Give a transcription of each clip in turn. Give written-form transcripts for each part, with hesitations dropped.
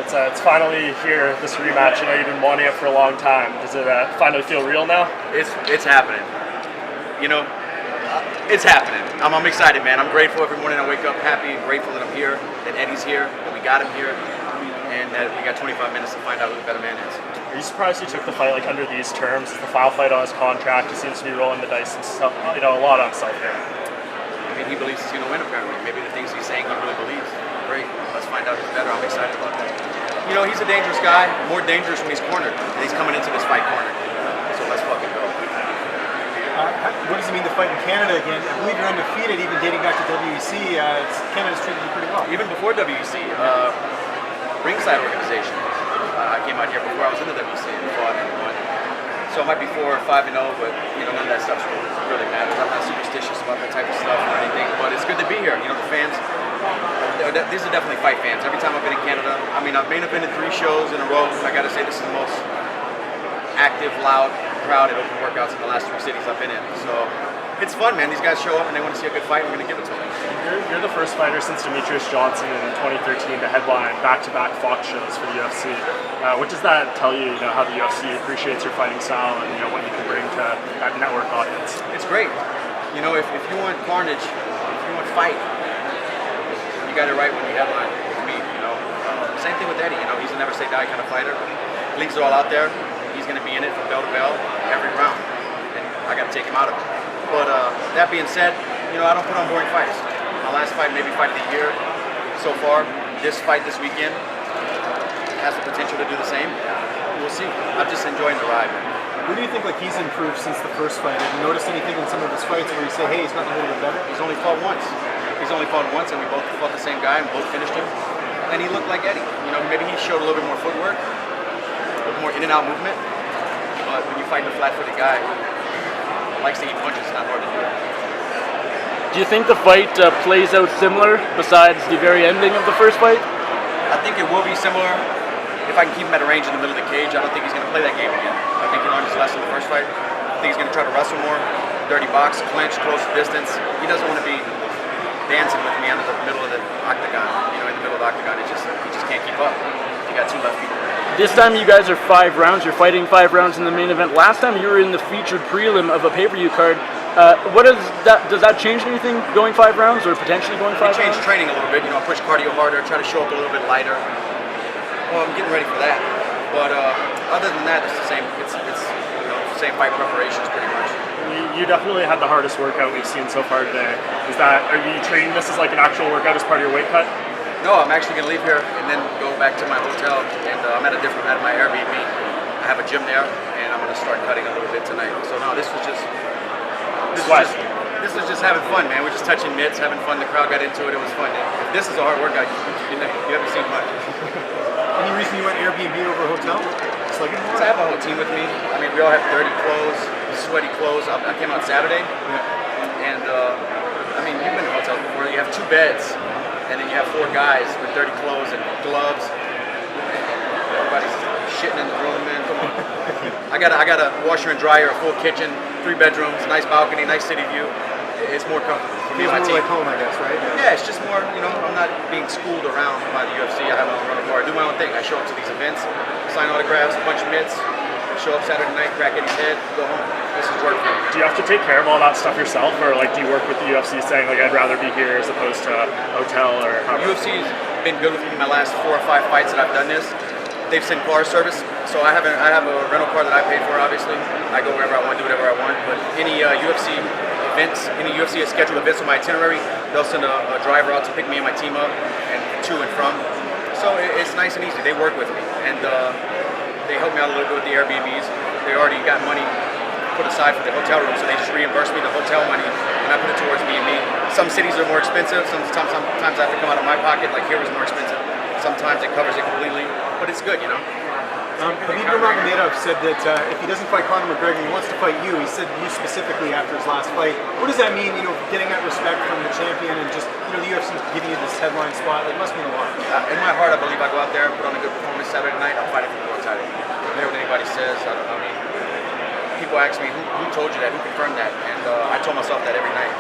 It's finally here, this rematch. You've been wanting it for a long time. Does it finally feel real now? It's happening. It's happening. I'm excited, man. I'm grateful every morning I wake up happy and grateful that I'm here, that Eddie's here, that we got him here, and that we got 25 minutes to find out who the better man is. Are you surprised he took the fight under these terms? It's the final fight on his contract. He seems to be rolling the dice himself, a lot on himself here. I mean, he believes he's going to win, apparently. Maybe the things he's saying he really believes. Great. Let's find out who's better. I'm excited about that. He's a dangerous guy, more dangerous when he's cornered, and he's coming into this fight cornered. So let's fucking go. What does it mean to fight in Canada again? I believe you're undefeated, even dating back to WEC. Canada's treated you pretty well. Even before WEC, Ringside Organization. I came out here before I was in the WEC and fought and won. So I might be 4 or 5-0, but none of that stuff really matters. I'm not superstitious about that type of stuff or anything. But it's good to be here. The fans. These are definitely fight fans. Every time I've been in Canada, I mean, I've main evented 3 shows in a row. I got to say, this is the most active, loud crowd at open workouts in the last 3 cities I've been in. So it's fun, man. These guys show up and they want to see a good fight. We're going to give it to them. You're the first fighter since Demetrius Johnson in 2013 to headline back-to-back Fox shows for the UFC. What does that tell you? How the UFC appreciates your fighting style and what you can bring to that network audience? It's great. If you want carnage, if you want fight, you got it right when you headline with me. Same thing with Eddie. He's a never say die kind of fighter. Leagues are all out there. He's going to be in it from bell to bell every round, and I got to take him out of it. But that being said, I don't put on boring fights. My last fight, maybe fight of the year so far. This fight this weekend has the potential to do the same. We'll see. I'm just enjoying the ride. Who do you think he's improved since the first fight? Have you noticed anything in some of his fights where you say, hey, he's gotten a little bit better? He's only fought once. And we both fought the same guy and both finished him. And he looked like Eddie. Maybe he showed a little bit more footwork, a little more in and out movement. But when you fight the flat-footed guy, likes to eat punches, it's not hard to do. Do you think the fight plays out similar besides the very ending of the first fight? I think it will be similar if I can keep him at a range in the middle of the cage. I don't think he's going to play that game again. I think he learned his lesson in the first fight. I think he's going to try to wrestle more, dirty box, clinch, close distance. He doesn't want to be dancing with me under the middle of the octagon. In the middle of the octagon, he just can't keep up. He got 2 left feet. This time you guys are 5 rounds. You're fighting 5 rounds in the main event. Last time you were in the featured prelim of a pay-per-view card. Does that change anything going 5 rounds or potentially going 5 rounds? Change training a little bit. I push cardio harder, try to show up a little bit lighter. Well, I'm getting ready for that. But other than that, it's the same. It's same fight preparations pretty much. You definitely had the hardest workout we've seen so far today. Are you training this as like an actual workout as part of your weight cut? No, I'm actually going to leave here and then go back to my hotel, and I'm at my Airbnb. I have a gym there, and I'm going to start cutting a little bit tonight. So no, this was just having fun, man. We're just touching mitts, having fun. The crowd got into it. It was fun. If this is a hard workout, you haven't seen much. Any reason you went Airbnb over hotel? I have a whole team with me. I mean, we all have dirty clothes, sweaty clothes. I came out Saturday, and I mean, you've been to hotels before. You have 2 beds. And then you have 4 guys with dirty clothes and gloves. Everybody's shitting in the room, man. Come on. I got a washer and dryer, a full kitchen, 3 bedrooms, nice balcony, nice city view. It's more comfortable for me and my team. Like home, I guess, right? Yeah, it's just more. I'm not being schooled around by the UFC. I have my own rental car. I do my own thing. I show up to these events, sign autographs, a bunch of mitts. Show up Saturday night, crack Eddie's head, go home. This is work for me. Do you have to take care of all that stuff yourself, or do you work with the UFC saying I'd rather be here as opposed to a hotel or? UFC's been good with me my last 4 or 5 fights that I've done this. They've sent car service, so I have a rental car that I paid for. Obviously, I go wherever I want, do whatever I want. But any UFC events, any UFC scheduled events on my itinerary, they'll send a driver out to pick me and my team up and to and from. So it's nice and easy. They work with me and. They helped me out a little bit with the Airbnbs. They already got money put aside for the hotel room, so they just reimbursed me the hotel money, and I put it towards B&B. Some cities are more expensive. Sometimes I have to come out of my pocket. Like here was more expensive. Sometimes it covers it completely, but it's good, Khabib Nurmagomedov said that if he doesn't fight Conor McGregor, he wants to fight you. He said you specifically after his last fight. What does that mean? Getting that respect from the champion and just the UFC giving you this headline spot. It must mean a lot. In my heart, I believe I go out there and put on a good performance Saturday night. I'm fighting for the world title. I don't care what anybody says. I mean, people ask me who told you that, who confirmed that, and I told myself that every night.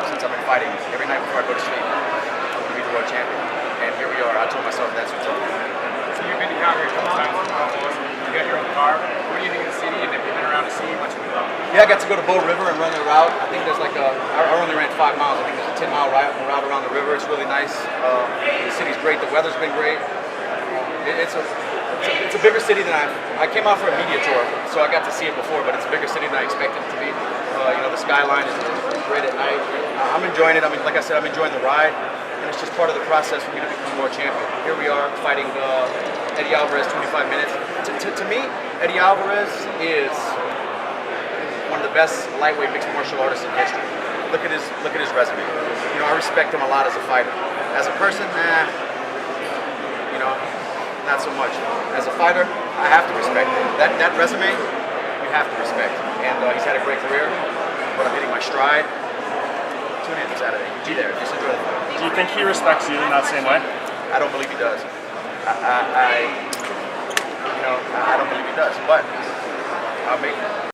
Since I've been fighting, every night before I go to sleep, I'm going to be the world champion. And here we are. I told myself that's who told me. are. What do you think of the city, and have you been around to see what you love? Yeah, I got to go to Bow River and run the route. I think there's like I only ran 5 miles. I think there's a 10-mile route around the river. It's really nice. The city's great. The weather's been great. It's a bigger city than I came out for a media tour, so I got to see it before, but it's a bigger city than I expected it to be. The skyline is great at night. I'm enjoying it. I mean, like I said, I'm enjoying the ride, and it's just part of the process for me to become world champion. Here we are fighting Eddie Alvarez 25 minutes. To me, Eddie Alvarez is one of the best lightweight mixed martial artists in history. Look at his resume. I respect him a lot as a fighter. As a person, not so much. As a fighter, I have to respect him. That resume, you have to respect. And he's had a great career, but I'm hitting my stride. Tune in Saturday. Be there. Just enjoy the fight. Do you think he respects you in that same way? I don't believe he does. I don't believe he does, but I'll make it.